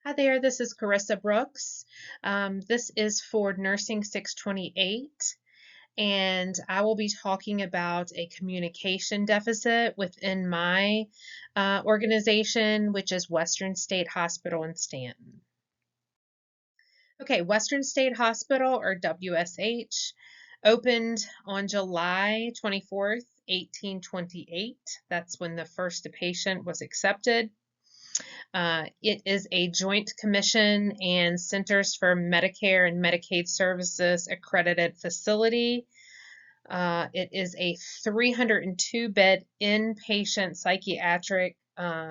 Hi there, this is Carissa Brooks. This is for Nursing 628, and I will be talking about a communication deficit within my organization, which is Western State Hospital in Stanton. Okay, Western State Hospital, or WSH, opened on July 24th, 1828. That's when the first patient was accepted. It is a Joint Commission and Centers for Medicare and Medicaid Services accredited facility. It is a 302-bed inpatient psychiatric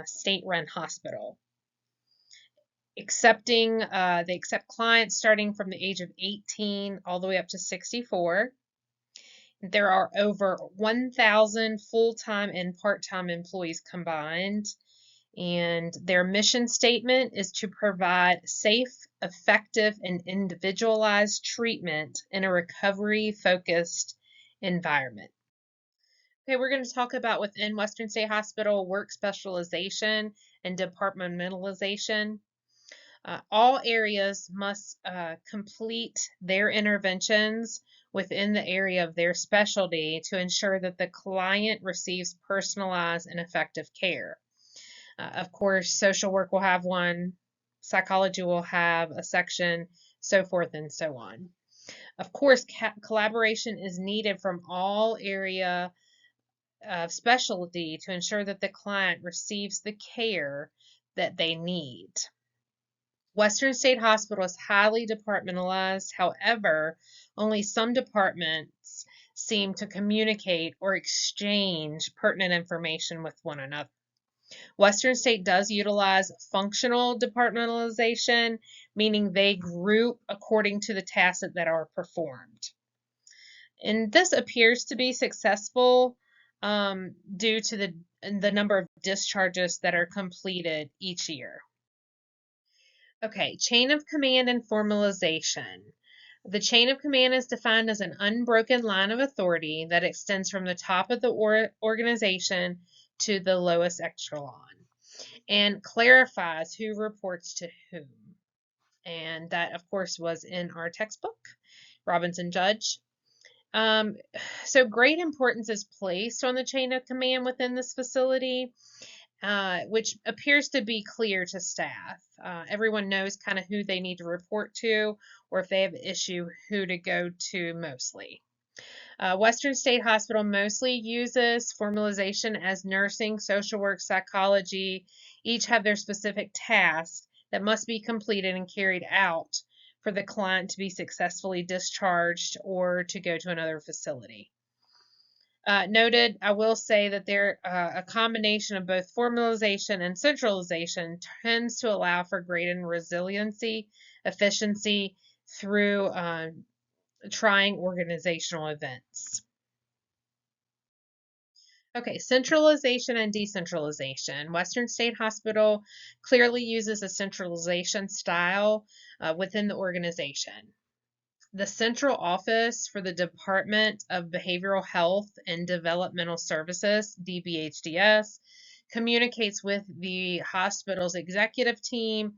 state-run hospital. They accept clients starting from the age of 18 all the way up to 64. There are over 1,000 full-time and part-time employees combined. And their mission statement is to provide safe, effective, and individualized treatment in a recovery-focused environment. Okay, we're going to talk about within Western State Hospital work specialization and departmentalization. All areas must complete their interventions within the area of their specialty to ensure that the client receives personalized and effective care. Of course, social work will have one, psychology will have a section, so forth and so on. Of course, collaboration is needed from all area of specialty to ensure that the client receives the care that they need. Western State Hospital is highly departmentalized. However, only some departments seem to communicate or exchange pertinent information with one another. Western State does utilize functional departmentalization, meaning they group according to the tasks that are performed. And this appears to be successful due to the number of discharges that are completed each year. Okay, chain of command and formalization. The chain of command is defined as an unbroken line of authority that extends from the top of the organization to the lowest echelon and clarifies who reports to whom. And that, of course, was in our textbook, Robinson Judge. So great importance is placed on the chain of command within this facility, which appears to be clear to staff. Everyone knows kind of who they need to report to, or if they have an issue, who to go to mostly. Western State Hospital mostly uses formalization as nursing, social work, psychology. Each have their specific tasks that must be completed and carried out for the client to be successfully discharged or to go to another facility. Noted, I will say that a combination of both formalization and centralization tends to allow for greater resiliency, efficiency through trying organizational events. Okay, centralization and decentralization. Western State Hospital clearly uses a centralization style within the organization. The central office for the Department of Behavioral Health and Developmental Services, DBHDS, communicates with the hospital's executive team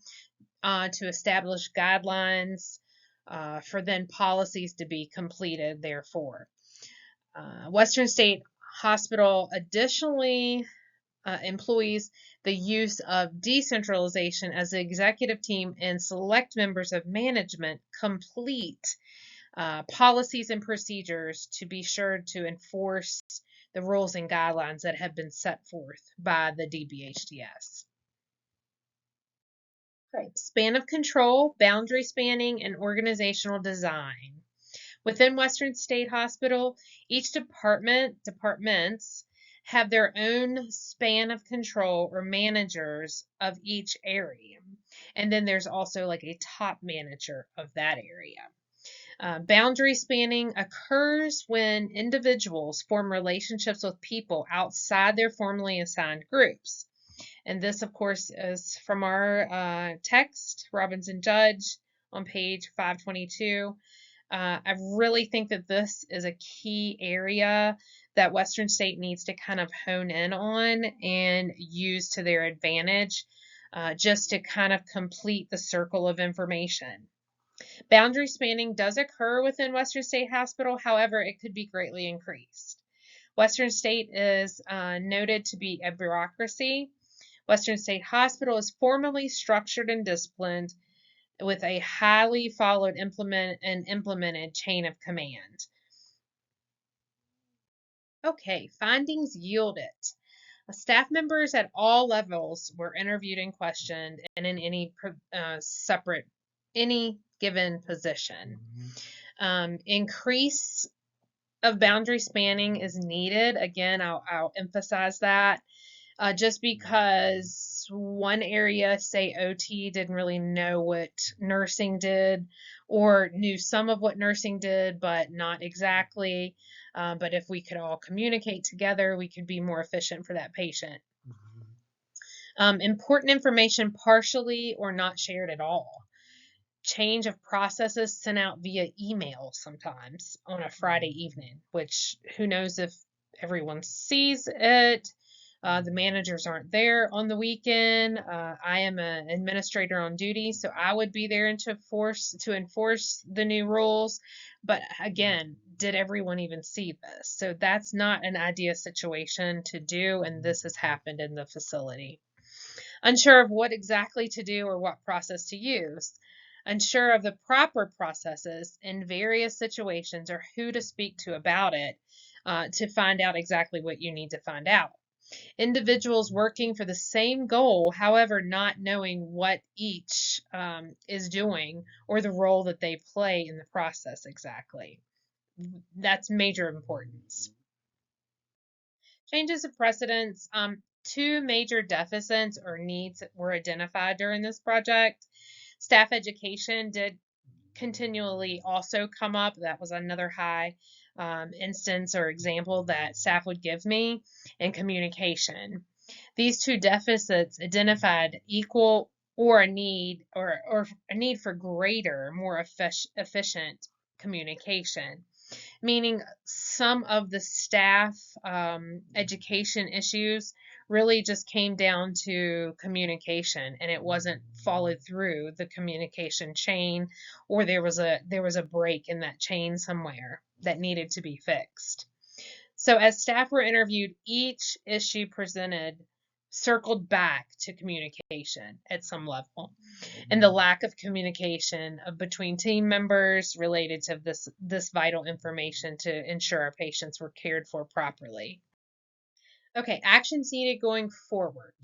to establish guidelines for then policies to be completed, therefore. Western State Hospital additionally employs the use of decentralization as the executive team and select members of management complete policies and procedures to be sure to enforce the rules and guidelines that have been set forth by the DBHDS. Right. Span of control, boundary spanning, and organizational design. Within Western State Hospital, each departments have their own span of control or managers of each area. And then there's also like a top manager of that area. Boundary spanning occurs when individuals form relationships with people outside their formally assigned groups. And this, of course, is from our text, Robinson Judge, on page 522. I really think that this is a key area that Western State needs to kind of hone in on and use to their advantage. just to kind of complete the circle of information. Boundary spanning does occur within Western State Hospital, however, it could be greatly increased. Western State is noted to be a bureaucracy. Western State Hospital is formally structured and disciplined with a highly followed implemented chain of command. Okay, findings yielded. Staff members at all levels were interviewed and questioned, and in any given position. Increase of boundary spanning is needed. Again, I'll emphasize that. Just because one area, say OT, didn't really know what nursing did, or knew some of what nursing did, but not exactly. But if we could all communicate together, we could be more efficient for that patient. Important information partially or not shared at all. Change of processes sent out via email sometimes on a Friday evening, which who knows if everyone sees it. The managers aren't there on the weekend. I am an administrator on duty, so I would be there to enforce the new rules. But again, did everyone even see this? So that's not an ideal situation to do, and this has happened in the facility. Unsure of what exactly to do or what process to use. Unsure of the proper processes in various situations or who to speak to about it to find out exactly what you need to find out. Individuals working for the same goal, however, not knowing what each is doing or the role that they play in the process exactly. That's major importance. Changes of precedence. Two major deficits or needs were identified during this project. Staff education did continually also come up. That was another high instance or example that staff would give me, and communication. These two deficits identified equal or a need or a need for greater, more efficient communication, meaning some of the staff education issues really just came down to communication, and it wasn't followed through the communication chain, or there was a break in that chain somewhere that needed to be fixed. So as staff were interviewed, each issue presented circled back to communication at some level, and the lack of communication between team members related to this vital information to ensure our patients were cared for properly. Okay, actions needed going forward.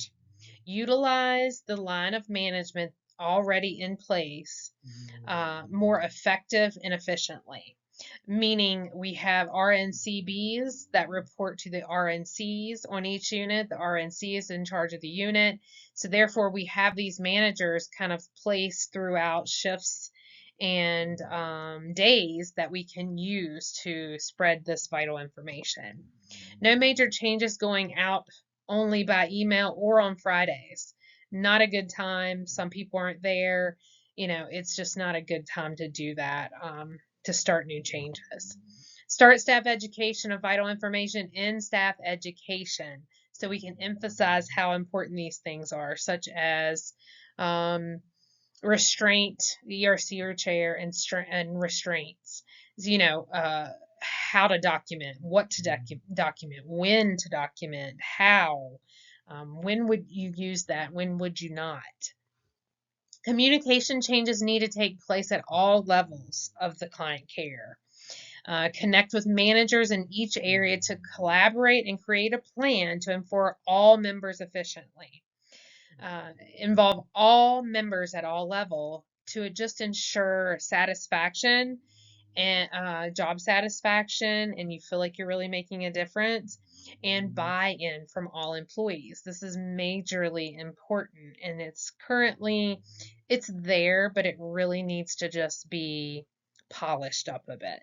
Utilize the line of management already in place more effective and efficiently. Meaning we have RNCBs that report to the RNCs on each unit. The RNC is in charge of the unit. So therefore we have these managers kind of placed throughout shifts and days that we can use to spread this vital information. No major changes going out only by email or on Fridays. Not a good time. Some people aren't there. It's just not a good time to do that, to start new changes. Start staff education of vital information in staff education so we can emphasize how important these things are, such as restraint, ERC or chair, and restraints. How to document, what to document, when to document, how, when would you use that, when would you not. Communication changes need to take place at all levels of the client care. Connect with managers in each area to collaborate and create a plan to inform all members efficiently. Involve all members at all level to just ensure satisfaction and job satisfaction, and you feel like you're really making a difference, and buy-in from all employees. This is majorly important, and it's there, but it really needs to just be polished up a bit.